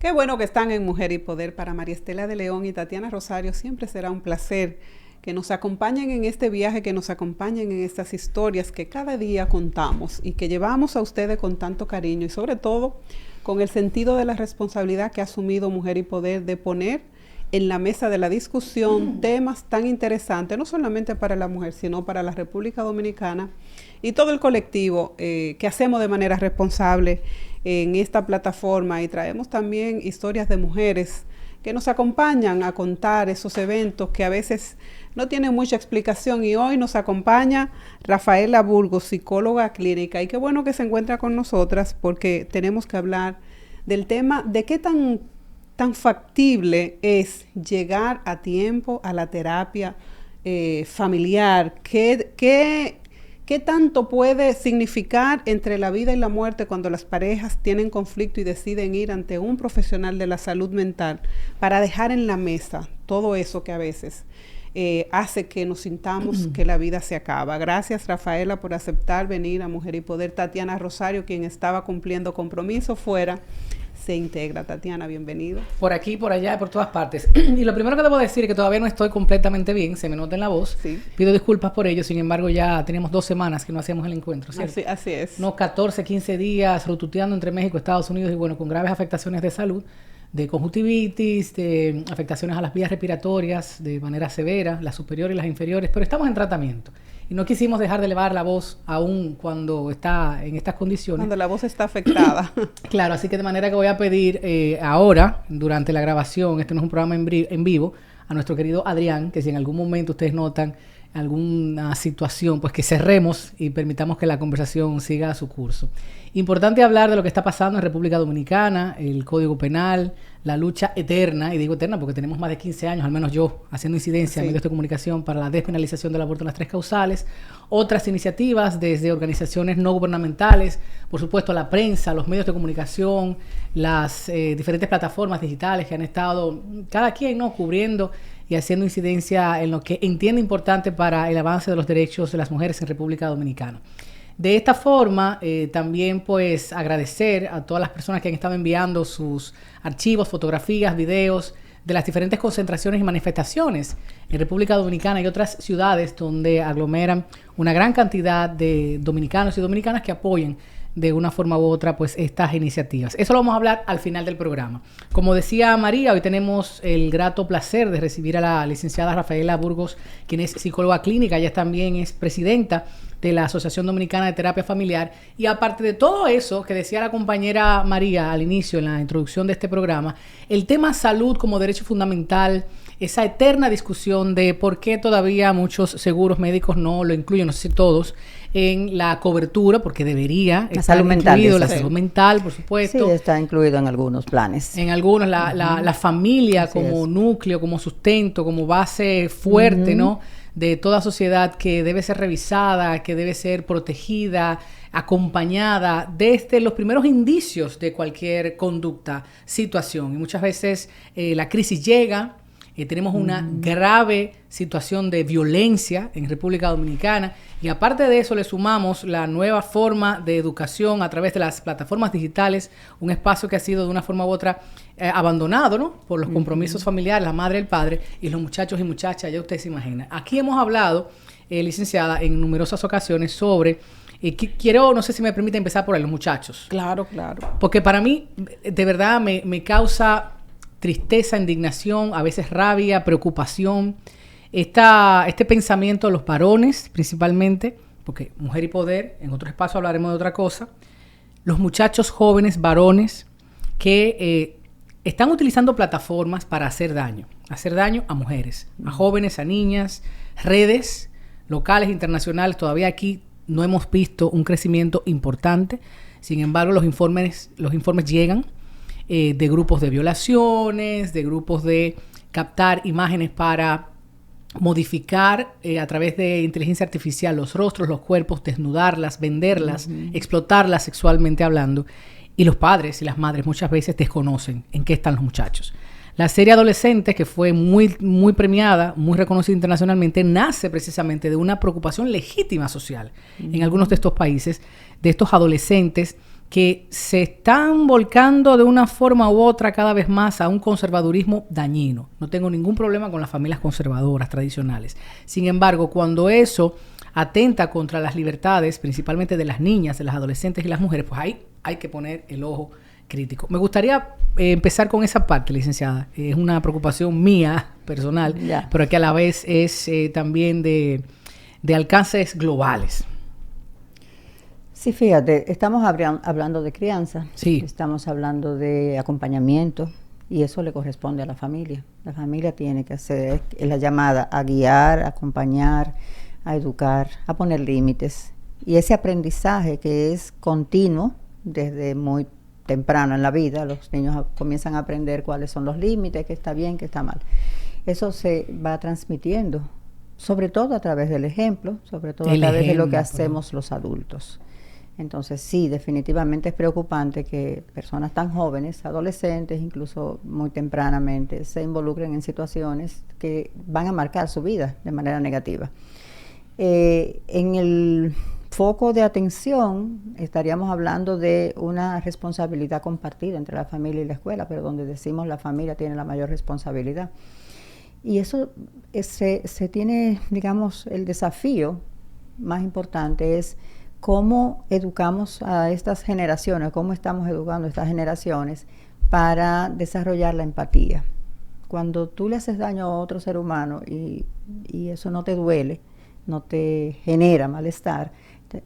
Qué bueno que están en Mujer y Poder. Para María Estela de León y Tatiana Rosario siempre será un placer que nos acompañen en este viaje, que nos acompañen en estas historias que cada día contamos y que llevamos a ustedes con tanto cariño y sobre todo con el sentido de la responsabilidad que ha asumido Mujer y Poder de poner en la mesa de la discusión temas tan interesantes, no solamente para la mujer, sino para la República Dominicana y todo el colectivo que hacemos de manera responsable en esta plataforma, y traemos también historias de mujeres que nos acompañan a contar esos eventos que a veces no tienen mucha explicación. Y hoy nos acompaña Rafaela Burgos, psicóloga clínica, y qué bueno que se encuentra con nosotras porque tenemos que hablar del tema de qué tan factible es llegar a tiempo a la terapia familiar, ¿Qué tanto puede significar entre la vida y la muerte cuando las parejas tienen conflicto y deciden ir ante un profesional de la salud mental para dejar en la mesa todo eso que a veces hace que nos sintamos que la vida se acaba? Gracias, Rafaela, por aceptar venir a Mujer y Poder. Tatiana Rosario, quien estaba cumpliendo compromiso fuera, se integra. Tatiana, bienvenido. Por aquí, por allá, por todas partes. Y lo primero que debo decir es que todavía no estoy completamente bien, se me nota en la voz. Sí. Pido disculpas por ello, sin embargo ya teníamos 2 semanas que no hacíamos el encuentro, ¿cierto? Así es. Unos 14, 15 días rotuteando entre México y Estados Unidos y bueno, con graves afectaciones de salud, de conjuntivitis, de afectaciones a las vías respiratorias de manera severa, las superiores y las inferiores, pero estamos en tratamiento. Y no quisimos dejar de elevar la voz aún cuando está en estas condiciones. Cuando la voz está afectada. Claro, así que de manera que voy a pedir ahora, durante la grabación, este no es un programa en vivo, a nuestro querido Adrián, que si en algún momento ustedes notan alguna situación, pues que cerremos y permitamos que la conversación siga su curso. Importante hablar de lo que está pasando en República Dominicana, el Código Penal, la lucha eterna, y digo eterna porque tenemos más de 15 años, al menos yo, haciendo incidencia en medios de comunicación para la despenalización del aborto en las 3 causales, otras iniciativas desde organizaciones no gubernamentales, por supuesto la prensa, los medios de comunicación, las diferentes plataformas digitales que han estado, cada quien, ¿no?, cubriendo y haciendo incidencia en lo que entiende importante para el avance de los derechos de las mujeres en República Dominicana. De esta forma, también pues agradecer a todas las personas que han estado enviando sus archivos, fotografías, videos de las diferentes concentraciones y manifestaciones en República Dominicana y otras ciudades donde aglomeran una gran cantidad de dominicanos y dominicanas que apoyen de una forma u otra pues estas iniciativas. Eso lo vamos a hablar al final del programa. Como decía María, hoy tenemos el grato placer de recibir a la licenciada Rafaela Burgos, quien es psicóloga clínica. Ella también es presidenta de la Asociación Dominicana de Terapia Familiar. Y aparte de todo eso que decía la compañera María al inicio, en la introducción de este programa, el tema salud como derecho fundamental, esa eterna discusión de por qué todavía muchos seguros médicos no lo incluyen, no sé si todos, en la cobertura, porque debería estar incluido la salud mental, por supuesto. Sí, está incluido en algunos planes. En algunos, la familia como núcleo, como sustento, como base fuerte, ¿no?, de toda sociedad, que debe ser revisada, que debe ser protegida, acompañada desde los primeros indicios de cualquier conducta, situación. Y muchas veces la crisis llega, tenemos una grave situación de violencia en República Dominicana, y aparte de eso le sumamos la nueva forma de educación a través de las plataformas digitales, un espacio que ha sido de una forma u otra abandonado, ¿no?, por los compromisos familiares, la madre, el padre y los muchachos y muchachas, ya ustedes se imaginan. Aquí hemos hablado, licenciada, en numerosas ocasiones sobre, quiero, no sé si me permite empezar por ahí, los muchachos. Claro. Porque para mí, de verdad, me causa tristeza, indignación, a veces rabia, preocupación, este pensamiento de los varones principalmente, porque Mujer y Poder, en otro espacio hablaremos de otra cosa, los muchachos jóvenes, varones, que están utilizando plataformas para hacer daño a mujeres, a jóvenes, a niñas, redes locales, internacionales. Todavía aquí no hemos visto un crecimiento importante, sin embargo los informes llegan de grupos de violaciones, de grupos de captar imágenes para modificar a través de inteligencia artificial los rostros, los cuerpos, desnudarlas, venderlas, explotarlas sexualmente hablando. Y los padres y las madres muchas veces desconocen en qué están los muchachos. La serie Adolescentes, que fue muy, muy premiada, muy reconocida internacionalmente, nace precisamente de una preocupación legítima social en algunos de estos países, de estos adolescentes que se están volcando de una forma u otra cada vez más a un conservadurismo dañino. No tengo ningún problema con las familias conservadoras tradicionales. Sin embargo, cuando eso atenta contra las libertades, principalmente de las niñas, de las adolescentes y las mujeres, pues ahí hay que poner el ojo crítico. Me gustaría empezar con esa parte, licenciada. Es una preocupación mía, personal, pero que a la vez es también de alcances globales. Sí, fíjate, estamos hablando de crianza, sí. Estamos hablando de acompañamiento y eso le corresponde a la familia. La familia tiene que hacer la llamada a guiar, a acompañar, a educar, a poner límites. Y ese aprendizaje que es continuo desde muy temprano en la vida, los niños comienzan a aprender cuáles son los límites, qué está bien, qué está mal. Eso se va transmitiendo, sobre todo a través del ejemplo, sobre todo a través de lo que hacemos los adultos. Entonces sí, definitivamente es preocupante que personas tan jóvenes, adolescentes, incluso muy tempranamente, se involucren en situaciones que van a marcar su vida de manera negativa. En el foco de atención estaríamos hablando de una responsabilidad compartida entre la familia y la escuela, pero donde decimos la familia tiene la mayor responsabilidad. Y eso se tiene, digamos, el desafío más importante es cómo educamos a estas generaciones, cómo estamos educando a estas generaciones para desarrollar la empatía. Cuando tú le haces daño a otro ser humano y eso no te duele, no te genera malestar,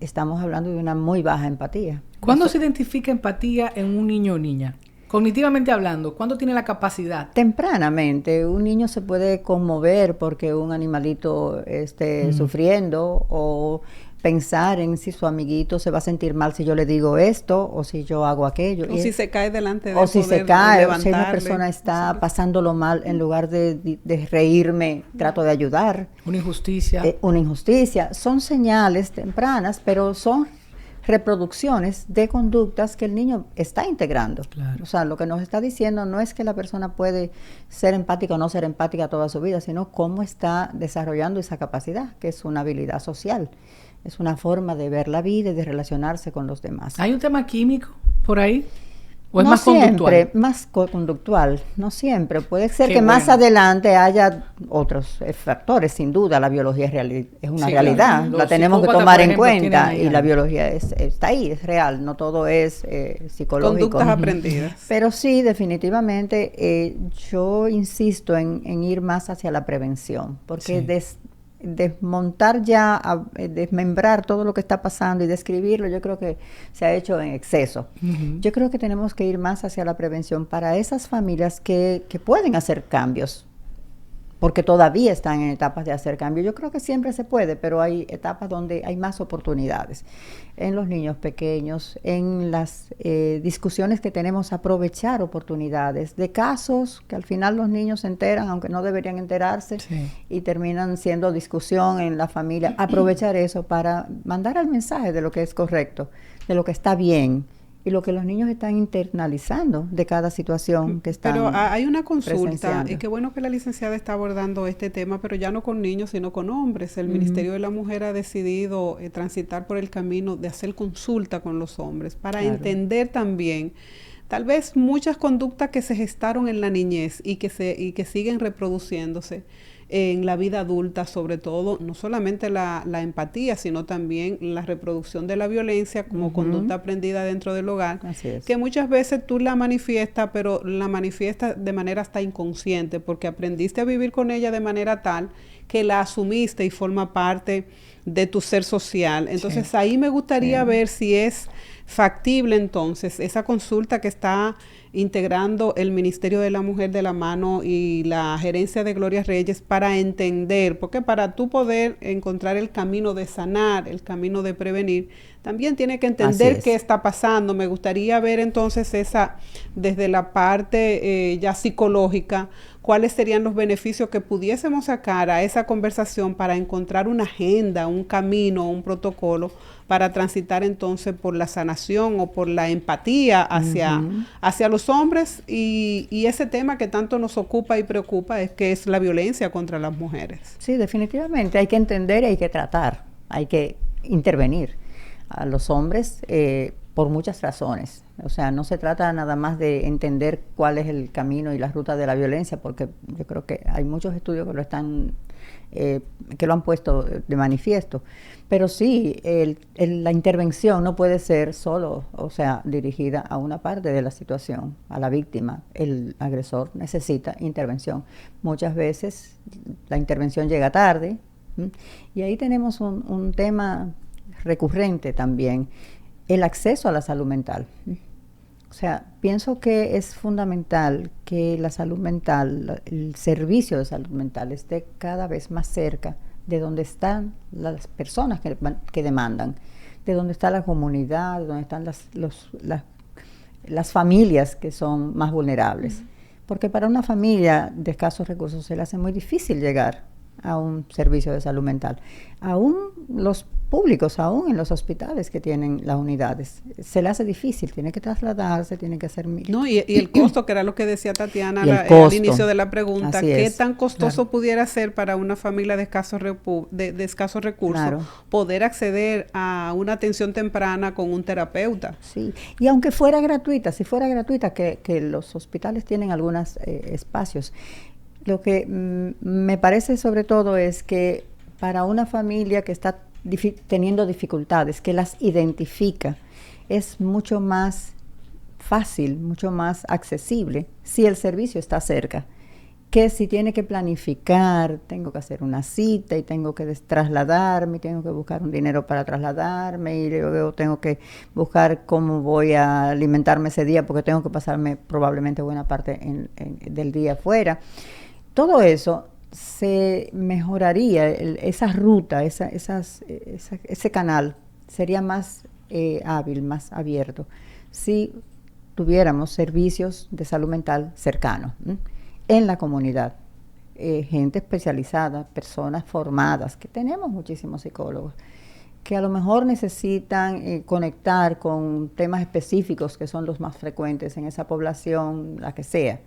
estamos hablando de una muy baja empatía. ¿Cuándo se identifica empatía en un niño o niña? Cognitivamente hablando, ¿cuándo tiene la capacidad? Tempranamente, un niño se puede conmover porque un animalito esté sufriendo o pensar en si su amiguito se va a sentir mal si yo le digo esto o si yo hago aquello. O si se cae delante de él. O si se cae, o si una persona está pasándolo mal, en lugar de reírme, trato de ayudar. Una injusticia. Una injusticia. Son señales tempranas, pero son reproducciones de conductas que el niño está integrando. Claro. O sea, lo que nos está diciendo no es que la persona puede ser empática o no ser empática toda su vida, sino cómo está desarrollando esa capacidad, que es una habilidad social. Es una forma de ver la vida y de relacionarse con los demás. ¿Hay un tema químico por ahí? ¿O es no más conductual? Siempre, más conductual, no siempre. Puede ser que más adelante haya otros factores, sin duda. La biología es una realidad, la tenemos que tomar en cuenta y la biología está ahí, es real, no todo es psicológico. Conductas aprendidas. Pero sí, definitivamente, yo insisto en ir más hacia la prevención, porque desmontar ya, desmembrar todo lo que está pasando y describirlo, yo creo que se ha hecho en exceso. Yo creo que tenemos que ir más hacia la prevención para esas familias que pueden hacer cambios, porque todavía están en etapas de hacer cambios. Yo creo que siempre se puede, pero hay etapas donde hay más oportunidades. En los niños pequeños, en las discusiones que tenemos, aprovechar oportunidades de casos que al final los niños se enteran, aunque no deberían enterarse, y terminan siendo discusión en la familia. Aprovechar eso para mandar el mensaje de lo que es correcto, de lo que está bien, y lo que los niños están internalizando de cada situación que están Pero hay una consulta, y y qué bueno que la licenciada está abordando este tema, pero ya no con niños, sino con hombres. El Ministerio de la Mujer ha decidido transitar por el camino de hacer consulta con los hombres para entender también tal vez muchas conductas que se gestaron en la niñez y que siguen reproduciéndose en la vida adulta, sobre todo, no solamente la empatía, sino también la reproducción de la violencia como conducta aprendida dentro del hogar, que muchas veces tú la manifiestas, pero la manifiestas de manera hasta inconsciente, porque aprendiste a vivir con ella de manera tal que la asumiste y forma parte de tu ser social. Entonces ahí me gustaría ver si es factible entonces esa consulta que está integrando el Ministerio de la Mujer de la mano y la gerencia de Gloria Reyes para entender, porque para tú poder encontrar el camino de sanar, el camino de prevenir, también tiene que entender qué está pasando. Me gustaría ver entonces desde la parte ya psicológica, cuáles serían los beneficios que pudiésemos sacar a esa conversación para encontrar una agenda, un camino, un protocolo para transitar entonces por la sanación o por la empatía hacia los hombres y ese tema que tanto nos ocupa y preocupa es la violencia contra las mujeres. Sí, definitivamente hay que entender y hay que tratar, hay que intervenir. A los hombres por muchas razones. O sea, no se trata nada más de entender cuál es el camino y la ruta de la violencia, porque yo creo que hay muchos estudios que lo están, que lo han puesto de manifiesto. Pero sí, la intervención no puede ser solo, o sea, dirigida a una parte de la situación, a la víctima. El agresor necesita intervención. Muchas veces la intervención llega tarde, y ahí tenemos un tema recurrente también, el acceso a la salud mental. O sea, pienso que es fundamental que la salud mental, el servicio de salud mental esté cada vez más cerca de donde están las personas que demandan, de donde está la comunidad, de donde están las familias que son más vulnerables. Porque para una familia de escasos recursos se le hace muy difícil llegar a un servicio de salud mental. Aún los públicos, aún en los hospitales que tienen las unidades, se le hace difícil, tiene que trasladarse, tiene que hacer... No, y el costo, que era lo que decía Tatiana al inicio de la pregunta, Así ¿qué es. tan costoso pudiera ser para una familia de escasos recursos poder acceder a una atención temprana con un terapeuta? Sí, y aunque fuera gratuita, si fuera gratuita, que los hospitales tienen algunos espacios, lo que me parece sobre todo es que para una familia que está teniendo dificultades, que las identifica, es mucho más fácil, mucho más accesible si el servicio está cerca, que si tiene que planificar, tengo que hacer una cita y tengo que trasladarme, tengo que buscar un dinero para trasladarme y luego tengo que buscar cómo voy a alimentarme ese día porque tengo que pasarme probablemente buena parte del día afuera. Todo eso se mejoraría, esa ruta, ese canal sería más hábil, más abierto, si tuviéramos servicios de salud mental cercanos en la comunidad, gente especializada, personas formadas, que tenemos muchísimos psicólogos, que a lo mejor necesitan conectar con temas específicos que son los más frecuentes en esa población, la que sea.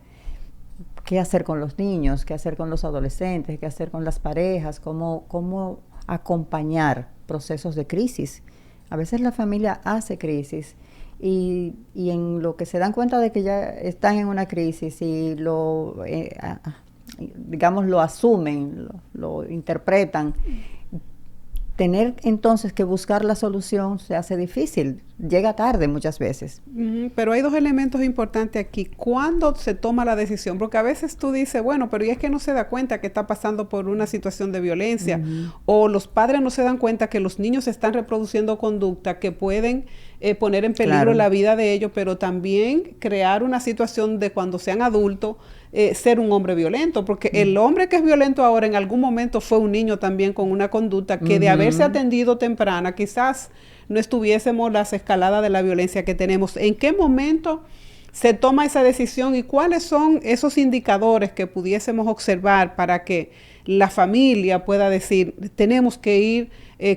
¿Qué hacer con los niños? ¿Qué hacer con los adolescentes? ¿Qué hacer con las parejas? ¿Cómo acompañar procesos de crisis? A veces la familia hace crisis y en lo que se dan cuenta de que ya están en una crisis y lo asumen, lo interpretan, tener entonces que buscar la solución se hace difícil, llega tarde muchas veces. Pero hay dos elementos importantes aquí. ¿Cuándo se toma la decisión? Porque a veces tú dices, bueno, pero ¿y es que no se da cuenta que está pasando por una situación de violencia? O los padres no se dan cuenta que los niños están reproduciendo conductas que pueden poner en peligro la vida de ellos, pero también crear una situación de cuando sean adultos, ser un hombre violento, porque el hombre que es violento ahora en algún momento fue un niño también con una conducta que de haberse atendido temprana, quizás no estuviésemos las escaladas de la violencia que tenemos. ¿En qué momento se toma esa decisión y cuáles son esos indicadores que pudiésemos observar para que la familia pueda decir, tenemos que ir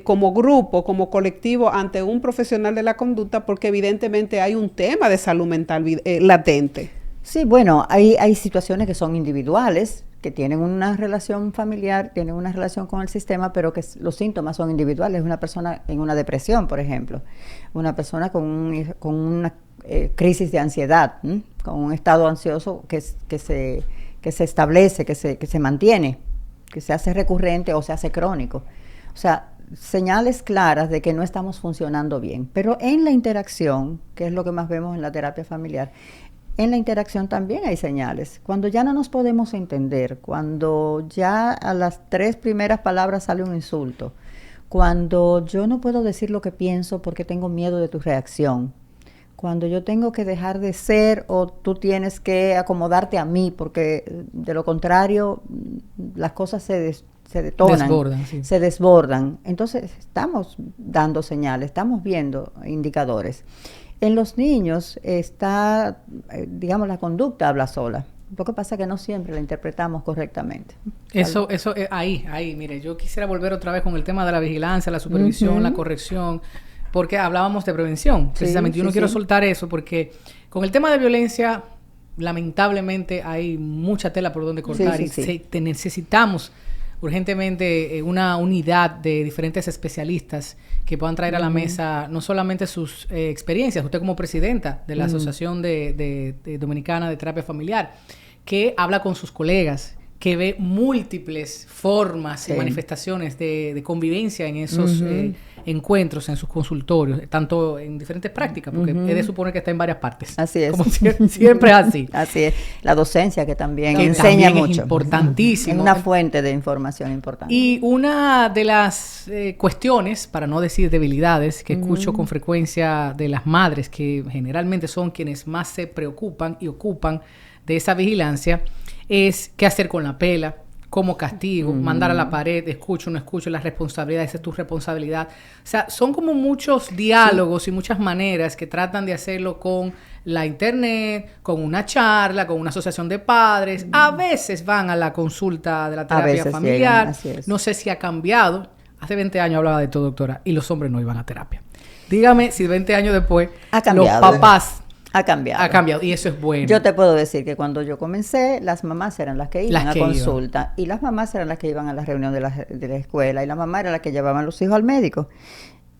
como grupo, como colectivo ante un profesional de la conducta, porque evidentemente hay un tema de salud mental latente? Sí, bueno, hay situaciones que son individuales, que tienen una relación familiar, tienen una relación con el sistema, pero que los síntomas son individuales. Una persona en una depresión, por ejemplo, una persona con una crisis de ansiedad, con un estado ansioso que se establece, que se mantiene, que se hace recurrente o se hace crónico. O sea, señales claras de que no estamos funcionando bien. Pero en la interacción, que es lo que más vemos en la terapia familiar, en la interacción también hay señales. Cuando ya no nos podemos entender, cuando ya a las 3 primeras palabras sale un insulto, cuando yo no puedo decir lo que pienso porque tengo miedo de tu reacción, cuando yo tengo que dejar de ser o tú tienes que acomodarte a mí porque de lo contrario las cosas se detonan, se desbordan. Entonces estamos dando señales, estamos viendo indicadores. En los niños está, la conducta habla sola. Lo que pasa es que no siempre la interpretamos correctamente. Eso, ahí, mire, yo quisiera volver otra vez con el tema de la vigilancia, la supervisión, la corrección, porque hablábamos de prevención, precisamente. Yo no quiero soltar eso, porque con el tema de violencia, lamentablemente hay mucha tela por donde cortar y necesitamos urgentemente una unidad de diferentes especialistas que puedan traer a la mesa no solamente sus experiencias, usted como presidenta de la Asociación de Dominicana de Terapia Familiar, que habla con sus colegas, que ve múltiples formas y manifestaciones de convivencia en esos encuentros, en sus consultorios, tanto en diferentes prácticas, porque he de suponer que está en varias partes. Así es. Como siempre es así. Así es. La docencia que también que enseña también mucho. Es importantísimo. Es una fuente de información importante. Y una de las cuestiones, para no decir debilidades, que escucho con frecuencia de las madres, que generalmente son quienes más se preocupan y ocupan de esa vigilancia, es qué hacer con la pela, cómo castigo, mandar a la pared, escucho, no escucho, la responsabilidad, esa es tu responsabilidad. O sea, son como muchos diálogos y muchas maneras que tratan de hacerlo con la internet, con una charla, con una asociación de padres. A veces van a la consulta de la terapia familiar. Llegan, no sé si ha cambiado. Hace 20 años hablaba de esto, doctora, y los hombres no iban a terapia. Dígame si 20 años después los papás... Ha cambiado. Ha cambiado y eso es bueno. Yo te puedo decir que cuando yo comencé, las mamás eran las que iban a consulta y las mamás eran las que iban a la reunión de la escuela y la mamá era la que llevaban a los hijos al médico.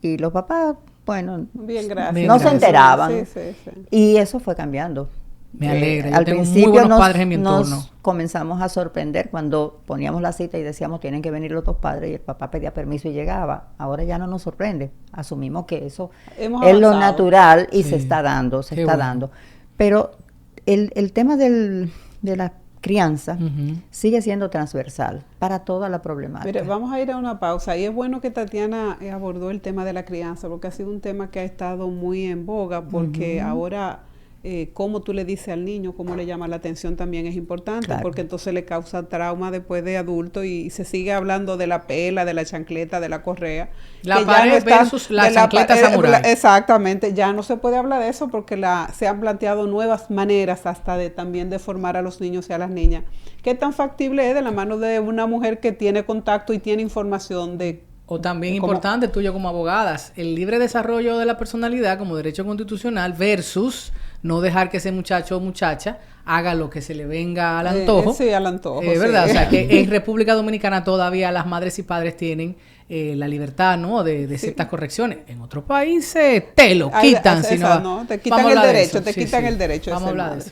Y los papás, bueno, bien, gracias. No se enteraban. Sí. Y eso fue cambiando. Me alegra. Al tengo principio muy buenos padres en mi entorno. Nos comenzamos a sorprender cuando poníamos la cita y decíamos tienen que venir los dos padres y el papá pedía permiso y llegaba. Ahora ya no nos sorprende. Asumimos que eso es lo natural y se está dando, dando. Pero el tema de la crianza sigue siendo transversal para toda la problemática. Mire, vamos a ir a una pausa y es bueno que Tatiana abordó el tema de la crianza porque ha sido un tema que ha estado muy en boga porque ahora cómo tú le dices al niño, cómo le llama la atención también es importante, porque entonces le causa trauma después de adulto y se sigue hablando de la pela, de la chancleta, de la correa. La pared versus la chancleta samurái. Exactamente, ya no se puede hablar de eso porque se han planteado nuevas maneras hasta también de formar a los niños y a las niñas. ¿Qué tan factible es de la mano de una mujer que tiene contacto y tiene información de... O también importante, tuyo como abogadas, el libre desarrollo de la personalidad como derecho constitucional versus no dejar que ese muchacho o muchacha haga lo que se le venga al antojo. Sí, al antojo. ¿Verdad? O sea, que en República Dominicana todavía las madres y padres tienen la libertad, ¿no? De ciertas correcciones. En otros países te lo quitan. No, te quitan el derecho, te quitan el derecho. Vamos a hablar de eso.